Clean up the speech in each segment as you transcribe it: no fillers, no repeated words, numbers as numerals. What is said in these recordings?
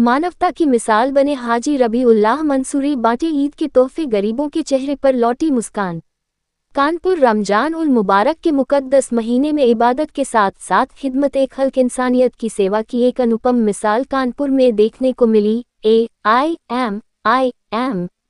मानवता की मिसाल बने हाजी रबीउल्लाह मंसूरी बांटे ईद के तोहफे, गरीबों के चेहरे पर लौटी मुस्कान। कानपुर रमजान उल मुबारक के मुकद्दस महीने में इबादत के साथ साथ खिदमत खल्क इंसानियत की सेवा की एक अनुपम मिसाल कानपुर में देखने को मिली। AIM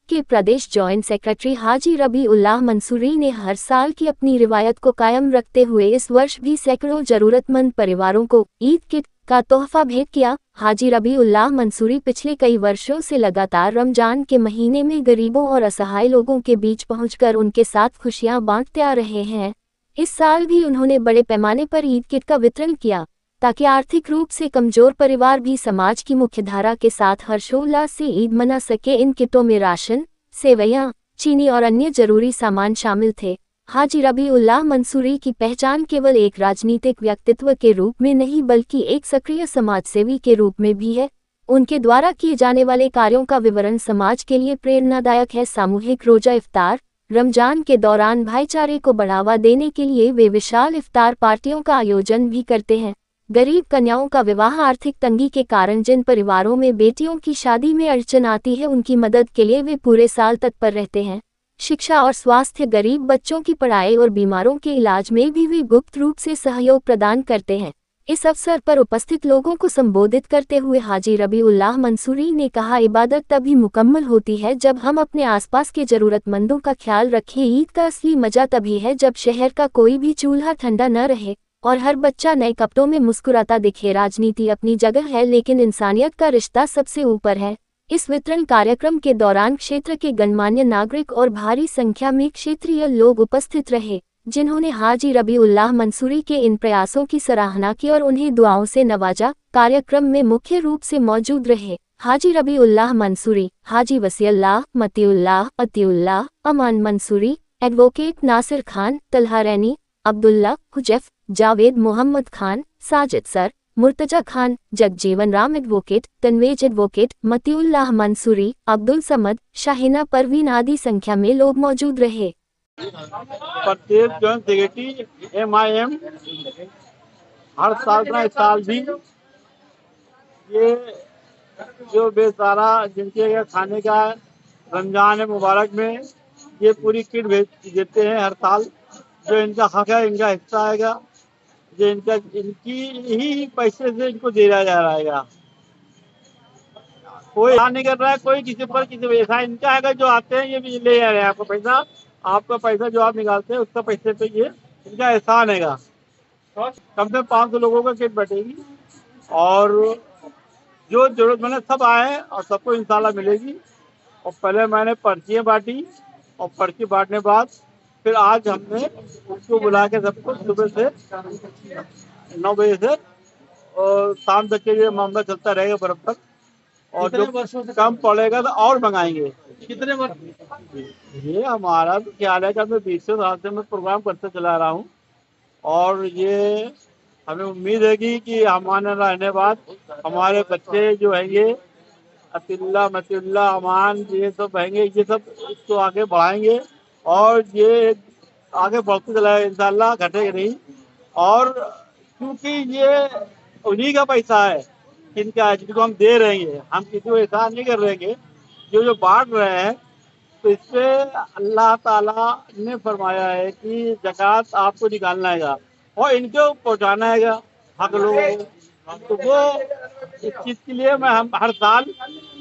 के प्रदेश जॉइंट सेक्रेटरी हाजी रबीउल्लाह मंसूरी ने हर साल की अपनी रिवायत को कायम रखते हुए इस वर्ष भी सैकड़ों जरूरतमंद परिवारों को ईद किट का तोहफा भेंट किया। हाजी रबीउल्लाह मंसूरी पिछले कई वर्षों से लगातार रमजान के महीने में गरीबों और असहाय लोगों के बीच पहुंचकर उनके साथ खुशियां बांटते आ रहे हैं। इस साल भी उन्होंने बड़े पैमाने पर ईद किट का वितरण किया ताकि आर्थिक रूप से कमजोर परिवार भी समाज की मुख्यधारा के साथ हर्षोल्लास से ईद मना सके। इन किटों में राशन, सेवइयां, चीनी और अन्य जरूरी सामान शामिल थे। हाजी रबीउल्लाह मंसूरी की पहचान केवल एक राजनीतिक व्यक्तित्व के रूप में नहीं बल्कि एक सक्रिय समाजसेवी के रूप में भी है। उनके द्वारा किए जाने वाले कार्यों का विवरण समाज के लिए प्रेरणादायक है। सामूहिक रोजा इफ्तार। रमजान के दौरान भाईचारे को बढ़ावा देने के लिए वे विशाल इफ्तार पार्टियों का आयोजन भी करते हैं। गरीब कन्याओं का विवाह, आर्थिक तंगी के कारण जिन परिवारों में बेटियों की शादी में अड़चन आती है, उनकी मदद के लिए वे पूरे साल तत्पर रहते हैं। शिक्षा और स्वास्थ्य, गरीब बच्चों की पढ़ाई और बीमारों के इलाज में भी वे गुप्त रूप से सहयोग प्रदान करते हैं। इस अवसर पर उपस्थित लोगों को संबोधित करते हुए हाजी रबीउल्लाह मंसूरी ने कहा, इबादत तभी मुकम्मल होती है जब हम अपने आसपास के जरूरतमंदों का ख्याल रखें। ईद का असली मजा तभी है जब शहर का कोई भी चूल्हा ठंडा न रहे और हर बच्चा नए कपड़ों में मुस्कुराता दिखे। राजनीति अपनी जगह है, लेकिन इंसानियत का रिश्ता सबसे ऊपर है। इस वितरण कार्यक्रम के दौरान क्षेत्र के गणमान्य नागरिक और भारी संख्या में क्षेत्रीय लोग उपस्थित रहे, जिन्होंने हाजी रबीउल्लाह मंसूरी के इन प्रयासों की सराहना की और उन्हें दुआओं से नवाजा। कार्यक्रम में मुख्य रूप से मौजूद रहे Haji Rabiullah Mansoori, Haji Wasiullah, Matiullah, Atiullah, Aman Mansoori, advocate Nasir Khan, Talha Raini, Abdullah, Huzaif, Javed Mohammad Khan, Sajid sir, Murtaza Khan, Jagjivan Ram advocate, Tanvez advocate, Matiullah Mansoori, Abdul Samad, Shahina Parveen आदि संख्या में लोग मौजूद रहे। प्रत्येक जॉइंट सेक्रेटरी MIM हर साल का इस साल भी ये जो बेचारा जिनके खाने का रमजान मुबारक में ये पूरी किट भेज देते हैं हर साल। जो इनका हक है, इनका हिस्सा आएगा, जो इनकी ही पैसे से इनको दिया जा रहा है। कोई नहीं कर रहा है, कोई किसी पर किसी ऐसा इनका है। जो आते हैं ये भी ले जा रहे हैं आपका पैसा। आपका पैसा जो आप निकालते हैं उसका पैसे पे ये इनका एहसान है। कम से कम 500 लोगों का किट बटेगी और जो जरूरतमंद है सब आए और सबको इंशाल्लाह मिलेगी। और पहले मैंने पर्चियाँ बांटी और पर्ची बांटने बाद फिर आज हमने उसको बुला के सबको सुबह से 9 बजे से और शाम तक के लिए मामला चलता रहेगा बराबर। और जो कम पड़ेगा तो और मंगाएंगे। कितने वर्ष? ये हमारा तो ख्याल है कि मैं 20 साल से मैं प्रोग्राम करते चला रहा हूँ और ये हमें उम्मीद है कि हमारे रहने बाद हमारे बच्चे जो हैंगे अतिल्ला, मतीउल्लाह, अमान, ये सब रहेंगे, ये सब इसको आगे बढ़ाएंगे और ये आगे बढ़ते चला इंशाल्लाह, घटेगा नहीं। और क्योंकि ये उन्हीं का पैसा है इनका, जिनको हम दे रहे हैं, हम किसी को एहसान नहीं कर रहे हैं। जो बांट रहे हैं तो इससे अल्लाह ताला ने फरमाया है कि ज़कात आपको निकालना है और इनको पहुंचाना है हक लोगों को। तो वो इस चीज़ के लिए हम हर साल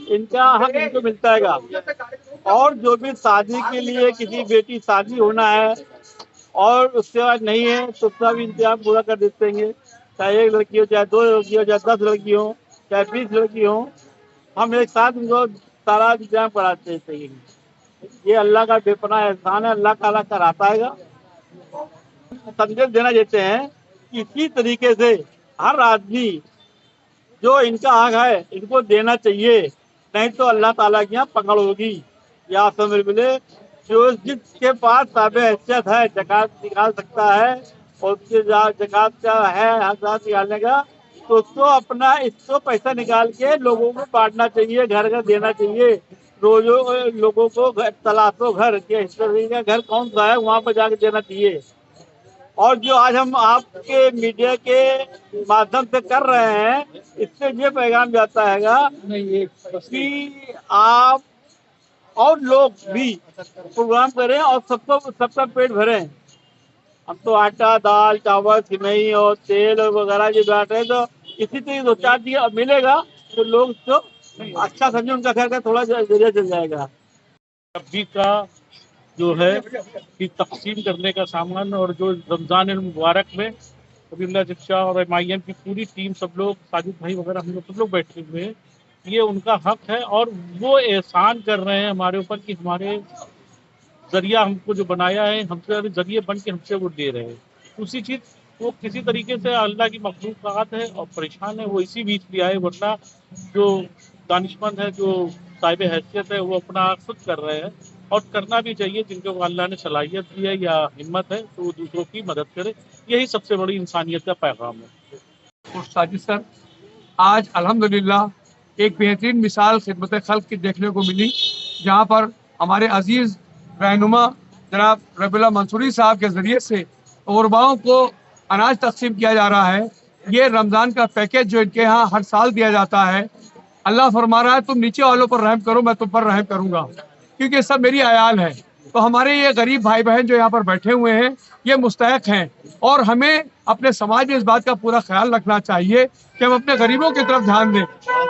इनका हक इनको मिलता है। और जो भी शादी के लिए किसी बेटी शादी होना है और उसके बाद नहीं है तो उसका भी इंतजाम पूरा कर देते हैं। चाहे 1 लड़की हो, चाहे 2 लड़की हो, चाहे 10 लड़की हो, चाहे 20 लड़की हो, हम एक साथ उनको सारा इंतजाम कराते हैं। ये अल्लाह का बेपनाह एहसान है, अल्लाह ताला कराता है। संदेश देना चाहते हैं कि इसी तरीके से हर आदमी जो इनका हक है इनको देना चाहिए, नहीं तो अल्लाह ताला की यहाँ पकड़ होगी। या आप समझ मिले जो जिसके पास साबे हैसियत है ज़कात निकाल सकता है और उसके ज़कात का है हक़ निकालने का, तो उसको अपना इसको पैसा निकाल के लोगों को बांटना चाहिए, घर घर देना चाहिए। रोजो लोगों को तलाशो घर के हिस्से का घर कौन सा है वहाँ पर जाके देना चाहिए। और जो आज हम आपके मीडिया के माध्यम से कर रहे हैं, इससे ये पैगाम जाता है कि आप और लोग भी प्रोग्राम करें और सबका पेट भरें। हम तो आटा, दाल, चावल, सिमई और तेल और वगैरह जो बांट रहे हैं, तो इसी तरह 2-4 दिन मिलेगा तो लोग तो अच्छा समझे, उनका घर का थोड़ा जरिया चल जाएगा। अभी का जो है कि तकसीम करने का सामान, और जो रमजान मुबारक में कबीला शिक्षा और MIM की पूरी टीम, सब लोग, साजिद भाई वगैरह, हम लोग सब लोग बैठे हुए हैं। ये उनका हक है और वो एहसान कर रहे हैं हमारे ऊपर कि हमारे जरिया हमको जो बनाया है, हमसे जरिए बन के हमसे वो दे रहे हैं। उसी चीज वो किसी तरीके से अल्लाह की मखलूक़ात है और परेशान है, वो इसी बीच भी आए, वरना जो दानिशमंद है, जो साहिब हैसियत है, वो अपना खुद कर रहे हैं और करना भी चाहिए। जिनको अल्लाह ने सलाहियत दी है या हिम्मत है तो वो दूसरों की मदद करे, यही सबसे बड़ी इंसानियत का पैगाम है। और साजिद सर, आज अल्हम्दुलिल्लाह एक बेहतरीन मिसाल खिदमत खल्क की देखने को मिली, जहाँ पर हमारे अजीज़ रहनुमा जनाब रबीउल्लाह मंसूरी साहब के ज़रिए से गुरबाओं को अनाज तकसीम किया जा रहा है। ये रमज़ान का पैकेज जो इनके यहाँ हर साल दिया जाता है, अल्लाह फरमा रहा है तुम नीचे वालों पर रहम करो, मैं तुम पर रहम करूँगा, क्योंकि सब मेरी अयाल है। तो हमारे ये गरीब भाई बहन जो यहाँ पर बैठे हुए हैं, ये मुस्तहक हैं और हमें अपने समाज में इस बात का पूरा ख्याल रखना चाहिए कि हम अपने गरीबों की तरफ ध्यान दें।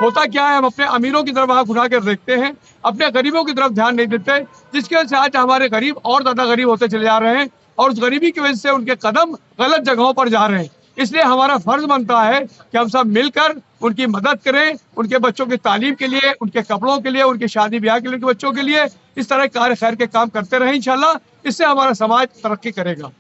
होता क्या है, हम अपने अमीरों की तरफ आँख उठा कर देखते हैं, अपने गरीबों की तरफ ध्यान नहीं देते, जिसकी वजह से आज हमारे गरीब और ज़्यादा गरीब होते चले जा रहे हैं और उस गरीबी की वजह से उनके कदम गलत जगहों पर जा रहे हैं। इसलिए हमारा फर्ज बनता है कि हम सब मिलकर उनकी मदद करें, उनके बच्चों की तालीम के लिए, उनके कपड़ों के लिए, उनकी शादी ब्याह के लिए, उनके बच्चों के लिए इस तरह कार्य खैर के काम करते रहें। इंशाल्लाह इससे हमारा समाज तरक्की करेगा।